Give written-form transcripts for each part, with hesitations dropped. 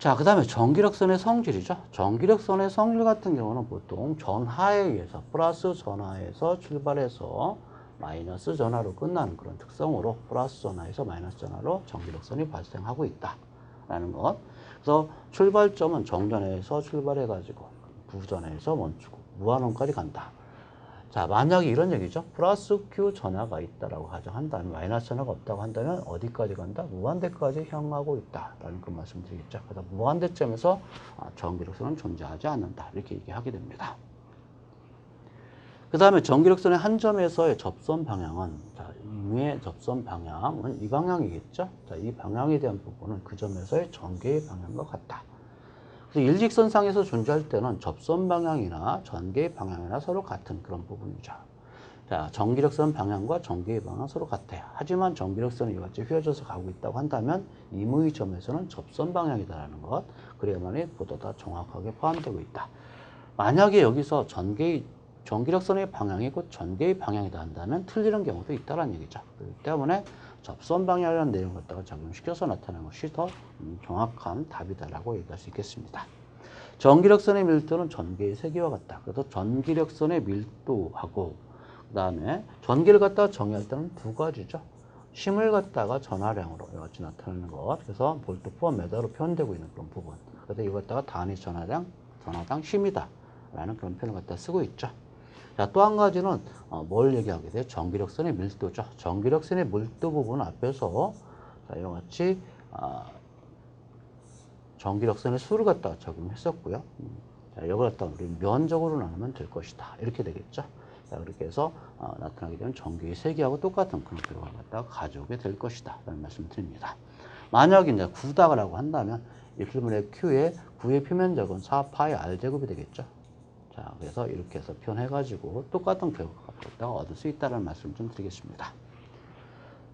자, 그 다음에 전기력선의 성질이죠. 전기력선의 성질 같은 경우는 보통 전하에 의해서 플러스 전하에서 출발해서 마이너스 전하로 끝나는 그런 특성으로 플러스 전하에서 마이너스 전하로 전기력선이 발생하고 있다라는 것. 그래서 출발점은 정전에서 출발해가지고 부전에서 멈추고 무한원까지 간다. 자, 만약에 이런 얘기죠. 플러스 Q 전하가 있다라고 가정한다면, 마이너스 전하가 없다고 한다면 어디까지 간다? 무한대까지 향하고 있다라는 그 말씀드리겠죠. 그래서 무한대점에서 전기력선은 존재하지 않는다. 이렇게 얘기하게 됩니다. 그 다음에 전기력선의 한 점에서의 접선 방향은, 자, 임의 접선 방향은 이 방향이겠죠. 자, 이 방향에 대한 부분은 그 점에서의 전개의 방향과 같다. 일직선상에서 존재할 때는 접선 방향이나 전개의 방향이나 서로 같은 그런 부분이죠. 자, 전기력선 방향과 전개의 방향은 서로 같아요. 하지만 전기력선이 이같이 휘어져서 가고 있다고 한다면 임의 점에서는 접선 방향이다라는 것, 그래야만이 보다 더 정확하게 포함되고 있다. 만약에 여기서 전기력선의 방향이 곧 전개의 방향이다 한다면 틀리는 경우도 있다는 얘기죠. 그렇기 때문에 접선 방향이라는 내용을 갖다가 적용시켜서 나타내는 것이 더 정확한 답이다라고 얘기할 수 있겠습니다. 전기력선의 밀도는 전개의 세기와 같다. 그래서 전기력선의 밀도하고 그 다음에 전기를 갖다가 정의할 때는 두 가지죠. 힘을 갖다가 전하량으로 이같이 나타내는 것. 그래서 볼트 포 메다로 표현되고 있는 그런 부분. 그래서 이걸 갖다가 단위 전하당 힘이다 라는 그런 표현을 갖다 쓰고 있죠. 자, 또 한 가지는 뭘 얘기하게 돼요? 전기력선의 밀도죠. 전기력선의 밀도 부분 앞에서 자, 이와 같이 전기력선의 수를 갖다가 적용했었고요. 자, 이걸 갖다가 우리 면적으로 나누면 될 것이다. 이렇게 되겠죠. 자, 그렇게 해서 나타나게 되면 전기의 세기하고 똑같은 그런 결과를 갖다가 가져오게 될 것이다. 라는 말씀을 드립니다. 만약에 이제 9다라고 한다면 이 필름의 Q의 9의 표면적은 4파이 R제곱이 되겠죠. 자, 그래서 이렇게 해서 표현해가지고 똑같은 결과를 얻을 수 있다는 말씀을 좀 드리겠습니다.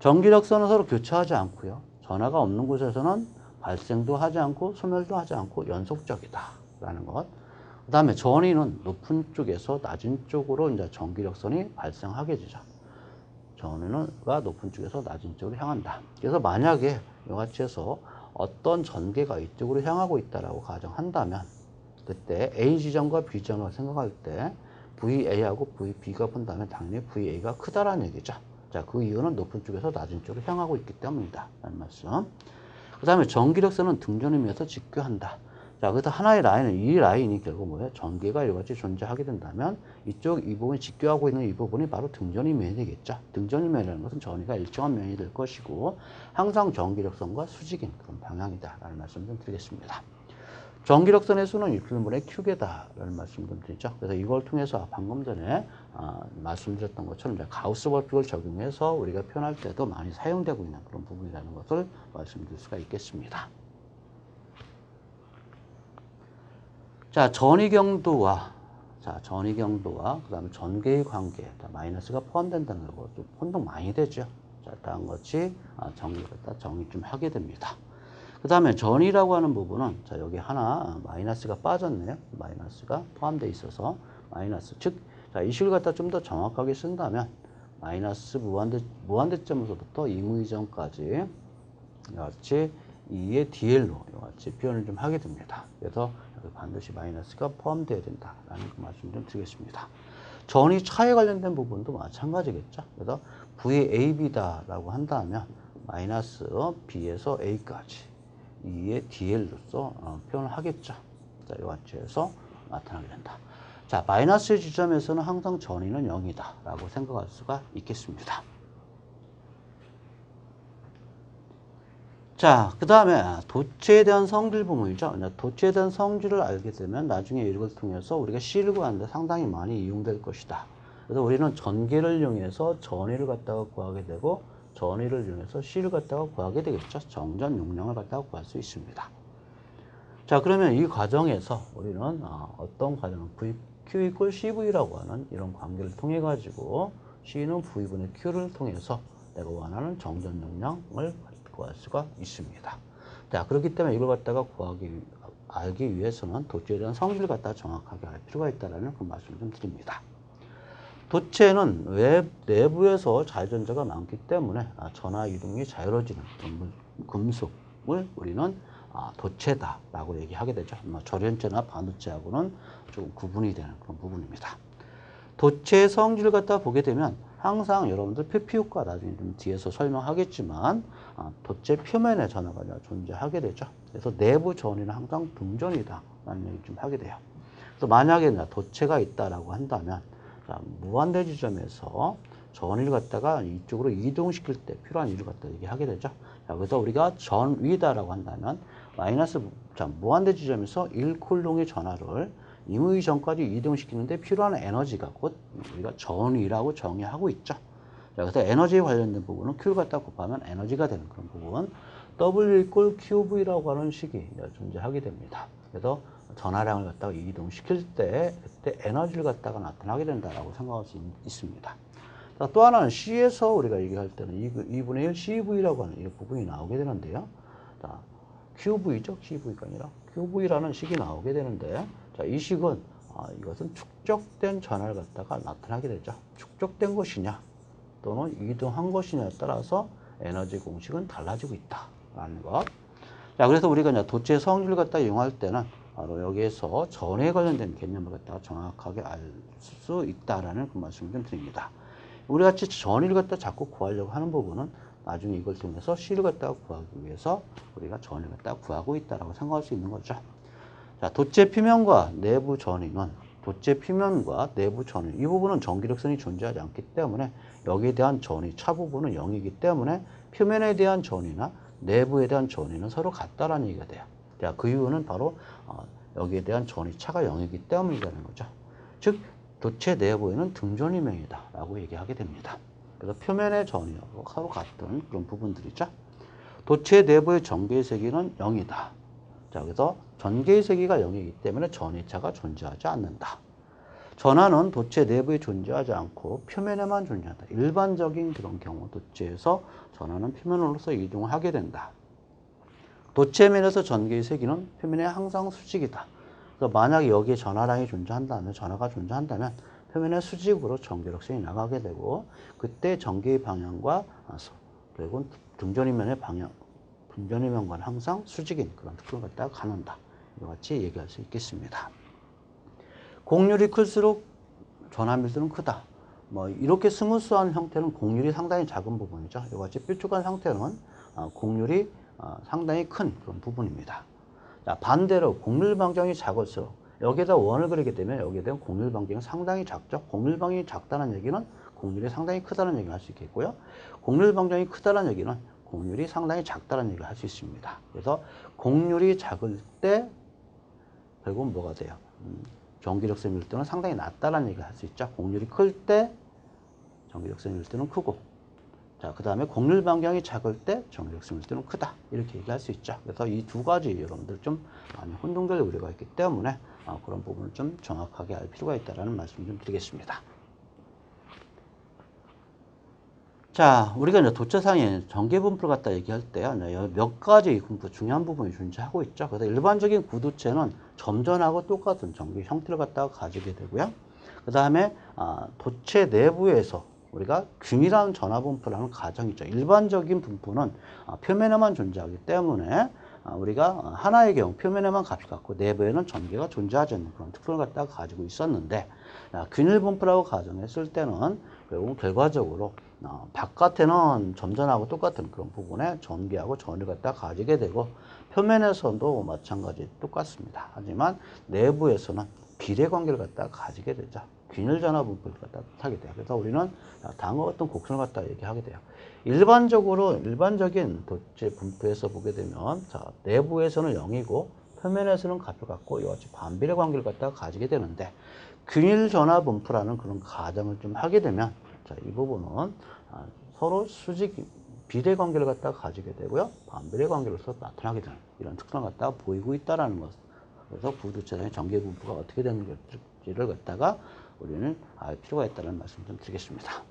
전기력선은 서로 교차하지 않고요. 전하가 없는 곳에서는 발생도 하지 않고 소멸도 하지 않고 연속적이다 라는 것. 그 다음에 전위는 높은 쪽에서 낮은 쪽으로 이제 전기력선이 발생하게 되죠. 전위가 높은 쪽에서 낮은 쪽으로 향한다. 그래서 만약에 이같이 해서 어떤 전개가 이쪽으로 향하고 있다라고 가정한다면 그때 A 지점과 B 지점을 생각할 때 VA하고 VB가 본다면 당연히 VA가 크다라는 얘기죠. 자, 그 이유는 높은 쪽에서 낮은 쪽으로 향하고 있기 때문이다. 라는 말씀. 그 다음에 전기력선은 등전임에서 직교한다. 자, 그래서 하나의 라인은 이 라인이 결국 뭐예요? 전기가 이같이 존재하게 된다면 이쪽 이 부분이 직교하고 있는 이 부분이 바로 등전임 면이 되겠죠. 등전임 면이라는 것은 전위가 일정한 면이 될 것이고 항상 전기력선과 수직인 그런 방향이다. 라는 말씀 좀 드리겠습니다. 전기력선의 수는 1필름분의 Q개다라는 말씀 좀 드리죠. 그래서 이걸 통해서 방금 전에 말씀드렸던 것처럼 가우스 법칙을 적용해서 우리가 표현할 때도 많이 사용되고 있는 그런 부분이라는 것을 말씀드릴 수가 있겠습니다. 자, 전위경도와 그다음에 전개의 관계, 마이너스가 포함된다는 것도 혼동 많이 되죠. 자, 다음 같이 정리 좀 하게 됩니다. 그 다음에 전이라고 하는 부분은 자, 여기 하나 마이너스가 빠졌네요. 마이너스가 포함되어 있어서 마이너스, 즉 자, 이 식을 갖다 좀 더 정확하게 쓴다면 마이너스 무한대점에서부터 이무이점까지 같이 2의 DL로 같이 표현을 좀 하게 됩니다. 그래서 여기 반드시 마이너스가 포함되어야 된다라는 그 말씀 좀 드리겠습니다. 전이 차에 관련된 부분도 마찬가지겠죠. 그래서 VAB다라고 한다면 마이너스 B에서 A까지 2의 DL로서 표현을 하겠죠. 자, 이같이 해서 나타나게 된다. 자, 마이너스 지점에서는 항상 전위는 0이다 라고 생각할 수가 있겠습니다. 자, 그 다음에 도체에 대한 성질 부분이죠. 도체에 대한 성질을 알게 되면 나중에 이걸 통해서 우리가 C를 구하는데 상당히 많이 이용될 것이다. 그래서 우리는 전개를 이용해서 전위를 갖다가 구하게 되고 전위를 이용해서 C를 갖다가 구하게 되겠죠. 정전 용량을 갖다가 구할 수 있습니다. 자, 그러면 이 과정에서 우리는 어떤 과정은 Q 이퀄 CV라고 하는 이런 관계를 통해 가지고 C는 V분의 Q를 통해서 내가 원하는 정전 용량을 구할 수가 있습니다. 자, 그렇기 때문에 이걸 갖다가 알기 위해서는 도체에 대한 성질을 갖다가 정확하게 알 필요가 있다는 그 말씀을 좀 드립니다. 도체는 내부에서 자유전자가 많기 때문에 전하 이동이 자유로워지는 금속을 우리는 도체다라고 얘기하게 되죠. 절연체나 반도체하고는 조금 구분이 되는 그런 부분입니다. 도체의 성질을 갖다 보게 되면 항상 여러분들 표피효과 나중에 좀 뒤에서 설명하겠지만 도체 표면에 전하가 존재하게 되죠. 그래서 내부 전이는 항상 등전이다 라는 얘기 좀 하게 돼요. 그래서 만약에 도체가 있다라고 한다면 무한대 지점에서 전위를 갖다가 이쪽으로 이동시킬 때 필요한 일을 갖다 얘기하게 되죠. 그래서 우리가 전위다라고 한다면 무한대 지점에서 1쿨롱의 전하를 임의 전까지 이동시키는데 필요한 에너지가 곧 우리가 전위라고 정의하고 있죠. 그래서 에너지에 관련된 부분은 Q를 갖다 곱하면 에너지가 되는 그런 부분 W = QV라고 하는 식이 존재하게 됩니다. 그래서 전하량을 갖다가 이동시킬 때 그때 에너지를 갖다가 나타나게 된다라고 생각할 수 있습니다. 또 하나는 C에서 우리가 얘기할 때는 2분의 1 CV라고 하는 이 부분이 나오게 되는데요. 자, QV죠. CV가 아니라 QV라는 식이 나오게 되는데 자, 이 식은 이것은 축적된 전하를 갖다가 나타나게 되죠. 축적된 것이냐 또는 이동한 것이냐에 따라서 에너지 공식은 달라지고 있다라는 것. 자, 그래서 우리가 이제 도체 성질을 갖다 이용할 때는 바로 여기에서 전에 관련된 개념을 갖다가 정확하게 알 수 있다라는 그 말씀을 좀 드립니다. 우리 같이 전위를 갖다 자꾸 구하려고 하는 부분은 나중에 이걸 통해서 C를 갖다가 구하기 위해서 우리가 전위를 갖다가 구하고 있다라고 생각할 수 있는 거죠. 자, 도체 표면과 내부 전위는 도체 표면과 내부 전위 이 부분은 전기력선이 존재하지 않기 때문에 여기에 대한 전위 차 부분은 0이기 때문에 표면에 대한 전위나 내부에 대한 전위는 서로 같다라는 얘기가 돼요. 자, 그 이유는 바로 여기에 대한 전위 차가 0이기 때문이라는 거죠. 즉 도체 내부에는 등전이명이다 라고 얘기하게 됩니다. 그래서 표면의 전위하고 서로 같은 그런 부분들이죠. 도체 내부의 전개의 세기는 0이다. 자, 그래서 전개의 세기가 0이기 때문에 전위차가 존재하지 않는다. 전하는 도체 내부에 존재하지 않고 표면에만 존재한다. 일반적인 그런 경우 도체에서 전하는 표면으로서 이동을 하게 된다. 도체면에서 전개의 세기는 표면에 항상 수직이다. 그래서 만약에 여기에 전하량이 존재한다면, 전하가 존재한다면 표면의 수직으로 전기력선이 나가게 되고 그때 전개의 방향과 그리고 등전이면의 방향, 등전이면과는 항상 수직인 그런 특성을 갖다가 갖는다. 이와 같이 얘기할 수 있겠습니다. 곡률이 클수록 전하 밀도는 크다. 이렇게 스무스한 형태는 곡률이 상당히 작은 부분이죠. 이와 같이 뾰족한 상태는 곡률이 상당히 큰 그런 부분입니다. 자, 반대로 곡률 반경이 작을수록 여기에다 원을 그리게 되면 여기에 대한 곡률 반경이 상당히 작죠. 곡률 반경이 작다는 얘기는 곡률이 상당히 크다는 얘기를 할 수 있겠고요. 곡률 반경이 크다는 얘기는 곡률이 상당히 작다는 얘기를 할 수 있습니다. 그래서 곡률이 작을 때 결국은 뭐가 돼요? 전기력선 밀도는 상당히 낮다는 얘기를 할 수 있죠. 곡률이 클 때 전기력선 밀도는 크고 자, 그 다음에 곡률 반경이 작을 때 전기력선 밀도는 크다. 이렇게 얘기할 수 있죠. 그래서 이 두 가지 여러분들 좀 많이 혼동될 우려가 있기 때문에 그런 부분을 좀 정확하게 알 필요가 있다는 말씀 좀 드리겠습니다. 자, 우리가 이제 도체상의 전개 분포를 갖다 얘기할 때요, 몇 가지 분포 중요한 부분이 존재하고 있죠. 그래서 일반적인 구도체는 점전하고 똑같은 전기 형태를 갖다가 가지게 되고요. 그 다음에 도체 내부에서 우리가 균일한 전하 분포라는 가정이 있죠. 일반적인 분포는 표면에만 존재하기 때문에 우리가 하나의 경우 표면에만 값이 같고 내부에는 전개가 존재하지 않는 그런 특성을 갖다가 가지고 있었는데 균일 분포라고 가정했을 때는 결국 결과적으로 바깥에는 점전하고 똑같은 그런 부분에 전기하고 전을 갖다 가지게 되고 표면에서도 마찬가지 똑같습니다. 하지만 내부에서는 비례 관계를 갖다 가지게 되죠. 균일 전하 분포를 갖다 하게 돼요. 그래서 우리는 다음과 같은 곡선을 갖다 얘기하게 돼요. 일반적인 도체 분포에서 보게 되면 자, 내부에서는 0이고 표면에서는 값을 갖고 이와 같이 반비례 관계를 갖다가 가지게 되는데 균일 전하 분포라는 그런 가정을 좀 하게 되면 자, 이 부분은 서로 수직 비례 관계를 갖다가 가지게 되고요. 반비례 관계로서 나타나게 되는 이런 특성을 갖다가 보이고 있다라는 것. 그래서 구도체상의 전개 분포가 어떻게 되는지를 갖다가 우리는 알 필요가 있다는 말씀 좀 드리겠습니다.